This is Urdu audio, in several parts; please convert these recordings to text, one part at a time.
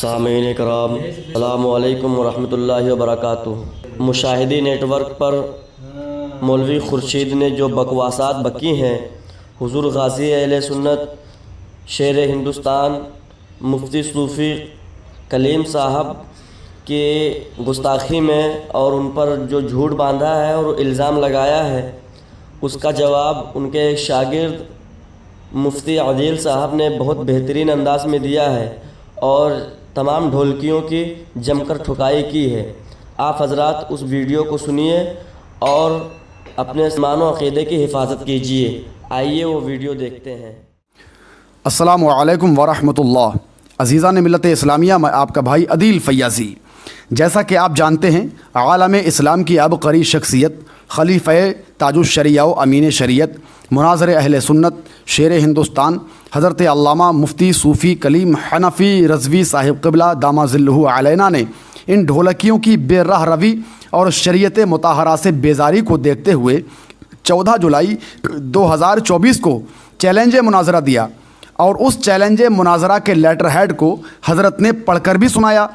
سامعین کرام، السلام علیکم ورحمۃ اللہ وبرکاتہ۔ مشاہدی نیٹ ورک پر مولوی خورشید نے جو بکواسات بکی ہیں، حضور غازی اہل سنت شیر ہندوستان مفتی صوفی کلیم صاحب کے گستاخی میں اور ان پر جو جھوٹ باندھا ہے اور الزام لگایا ہے، اس کا جواب ان کے ایک شاگرد مفتی عادل صاحب نے بہت بہترین انداز میں دیا ہے اور تمام ڈھولکیوں کی جم کر ٹھکائی کی ہے۔ آپ حضرات اس ویڈیو کو سنیے اور اپنے ایمان و عقیدے کی حفاظت کیجیے۔ آئیے وہ ویڈیو دیکھتے ہیں۔ السلام علیکم ورحمۃ اللہ۔ عزیزان ملت اسلامیہ، میں آپ کا بھائی عدیل فیاضی۔ جیسا کہ آپ جانتے ہیں، عالم اسلام کی عبقری شخصیت، خلیفہ تاج الشریعہ و امین شریعت، مناظر اہل سنت شیر ہندوستان، حضرت علامہ مفتی صوفی کلیم حنفی رضوی صاحب قبلہ دامہ ظلہ علینا نے ان ڈھولکیوں کی بے راہ روی اور شریعت مطہرہ سے بیزاری کو دیکھتے ہوئے 14 جولائی 2024 کو چیلنج مناظرہ دیا اور اس چیلنج مناظرہ کے لیٹر ہیڈ کو حضرت نے پڑھ کر بھی سنایا۔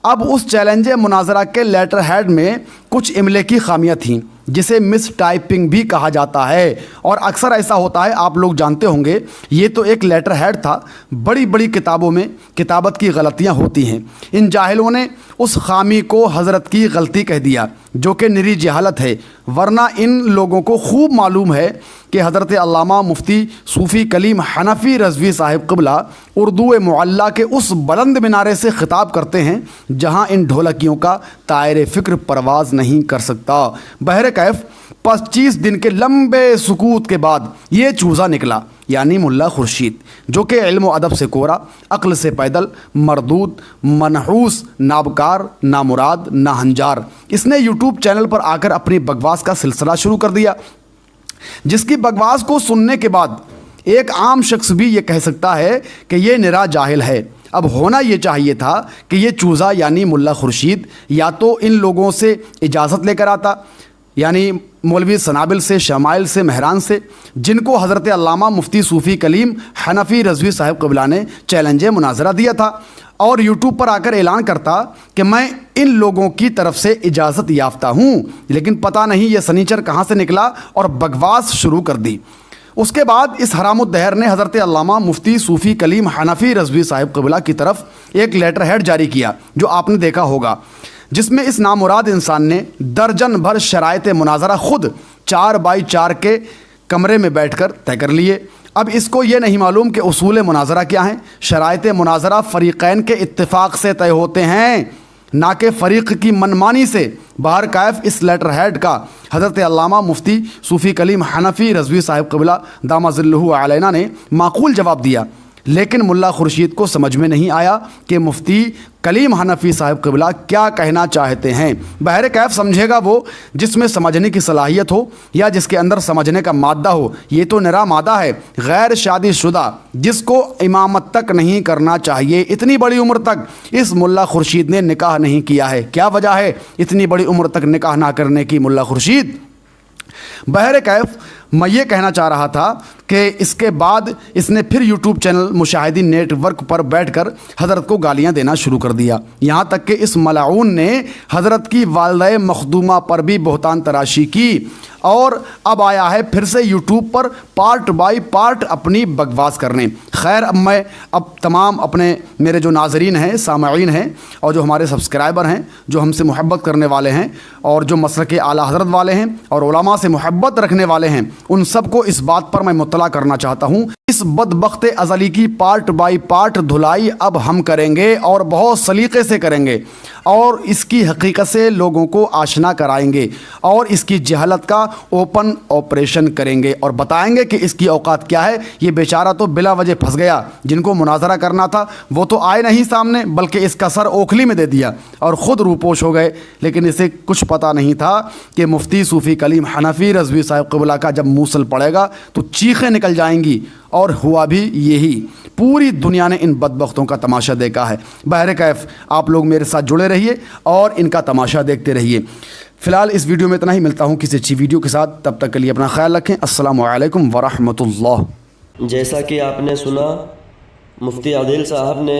اب اس چیلنج مناظرہ کے لیٹر ہیڈ میں کچھ املے کی خامیاں تھیں، جسے مس ٹائپنگ بھی کہا جاتا ہے، اور اکثر ایسا ہوتا ہے، آپ لوگ جانتے ہوں گے۔ یہ تو ایک لیٹر ہیڈ تھا، بڑی بڑی کتابوں میں کتابت کی غلطیاں ہوتی ہیں۔ ان جاہلوں نے اس خامی کو حضرت کی غلطی کہہ دیا، جو کہ نری جہالت ہے، ورنہ ان لوگوں کو خوب معلوم ہے کہ حضرت علامہ مفتی صوفی کلیم حنفی رضوی صاحب قبلہ اردو معلیٰ کے اس بلند منارے سے خطاب کرتے ہیں جہاں ان ڈھولکیوں کا طائر فکر پرواز نہیں کر سکتا۔ بہرکیف 25 دن کے لمبے سکوت کے بعد یہ چوزا نکلا، یعنی ملا خورشید، جو کہ علم و ادب سے کورا، عقل سے پیدل، مردود، منحوس، نابکار، نامراد، ناہنجار، اس نے یوٹیوب چینل پر آ کر اپنی بکواس کا سلسلہ شروع کر دیا، جس کی بکواس کو سننے کے بعد ایک عام شخص بھی یہ کہہ سکتا ہے کہ یہ نرا جاہل ہے۔ اب ہونا یہ چاہیے تھا کہ یہ چوزا یعنی ملا خورشید یا تو ان لوگوں سے اجازت لے کر آتا، یعنی مولوی سنابل سے، شمائل سے، مہران سے، جن کو حضرت علامہ مفتی صوفی کلیم حنفی رضوی صاحب قبلہ نے چیلنج مناظرہ دیا تھا، اور یوٹیوب پر آ کر اعلان کرتا کہ میں ان لوگوں کی طرف سے اجازت یافتہ ہوں۔ لیکن پتہ نہیں یہ سنیچر کہاں سے نکلا اور بکواس شروع کر دی۔ اس کے بعد اس حرام الدہر نے حضرت علامہ مفتی صوفی کلیم حنفی رضوی صاحب قبلہ کی طرف ایک لیٹر ہیڈ جاری کیا، جو آپ نے دیکھا ہوگا، جس میں اس نامراد انسان نے درجن بھر شرائط مناظرہ خود 4x4 کے کمرے میں بیٹھ کر طے کر لیے۔ اب اس کو یہ نہیں معلوم کہ اصول مناظرہ کیا ہیں۔ شرائط مناظرہ فریقین کے اتفاق سے طے ہوتے ہیں، نہ کہ فریق کی منمانی سے۔ بہرکیف اس لیٹر ہیڈ کا حضرت علامہ مفتی صوفی کلیم حنفی رضوی صاحب قبلہ دامہ ظلہ علینا نے معقول جواب دیا، لیکن ملا خورشید کو سمجھ میں نہیں آیا کہ مفتی کلیم حنفی صاحب قبلہ کیا کہنا چاہتے ہیں۔ بہرکیف سمجھے گا وہ جس میں سمجھنے کی صلاحیت ہو یا جس کے اندر سمجھنے کا مادہ ہو۔ یہ تو نرا مادہ ہے، غیر شادی شدہ، جس کو امامت تک نہیں کرنا چاہیے۔ اتنی بڑی عمر تک اس ملا خورشید نے نکاح نہیں کیا ہے۔ کیا وجہ ہے اتنی بڑی عمر تک نکاح نہ کرنے کی ملا خورشید؟ بہرکیف میں یہ کہنا چاہ رہا تھا کہ اس کے بعد اس نے پھر یوٹیوب چینل مشاہدی نیٹ ورک پر بیٹھ کر حضرت کو گالیاں دینا شروع کر دیا، یہاں تک کہ اس ملعون نے حضرت کی والدہ مخدومہ پر بھی بہتان تراشی کی، اور اب آیا ہے پھر سے YouTube per part by part اپنی بکواس کرنے۔ خیر، اب تمام اپنے میرے جو ناظرین ہیں، سامعین ہیں، اور جو ہمارے سبسکرائبر ہیں، جو ہم سے محبت کرنے والے ہیں اور جو مسلک اعلیٰ حضرت والے ہیں اور علماء سے محبت رکھنے والے ہیں، ان سب کو اس بات پر میں مطلع کرنا چاہتا ہوں، اس بدبخت ازلی کی پارٹ بائی پارٹ دھلائی اب ہم کریں گے، اور بہت سلیقے سے کریں گے، اور اس کی حقیقت سے لوگوں کو آشنا کرائیں گے، اور اس کی جہالت کا اوپن آپریشن کریں گے، اور بتائیں گے کہ اس کی اوقات کیا ہے۔ یہ بیچارہ تو بلا وجہ پھنس گیا، جن کو مناظرہ کرنا تھا وہ تو آئے نہیں سامنے، بلکہ اس کا سر اوکھلی میں دے دیا اور خود روپوش ہو گئے۔ لیکن اسے کچھ پتہ نہیں تھا کہ مفتی صوفی کلیم حنفی رضوی صاحب قبلہ کا جب موصل پڑے گا تو چیخیں نکل جائیں گی، اور ہوا بھی یہی۔ پوری دنیا نے ان بدبختوں کا تماشا دیکھا ہے۔ بہرکیف آپ لوگ میرے ساتھ جڑے رہیے اور ان کا تماشا دیکھتے رہیے۔ فی الحال اس ویڈیو میں اتنا ہی، ملتا ہوں کسی اچھی ویڈیو کے ساتھ، تب تک کے لیے اپنا خیال رکھیں۔ السلام علیکم ورحمۃ اللہ۔ جیسا کہ آپ نے سنا، مفتی عادل صاحب نے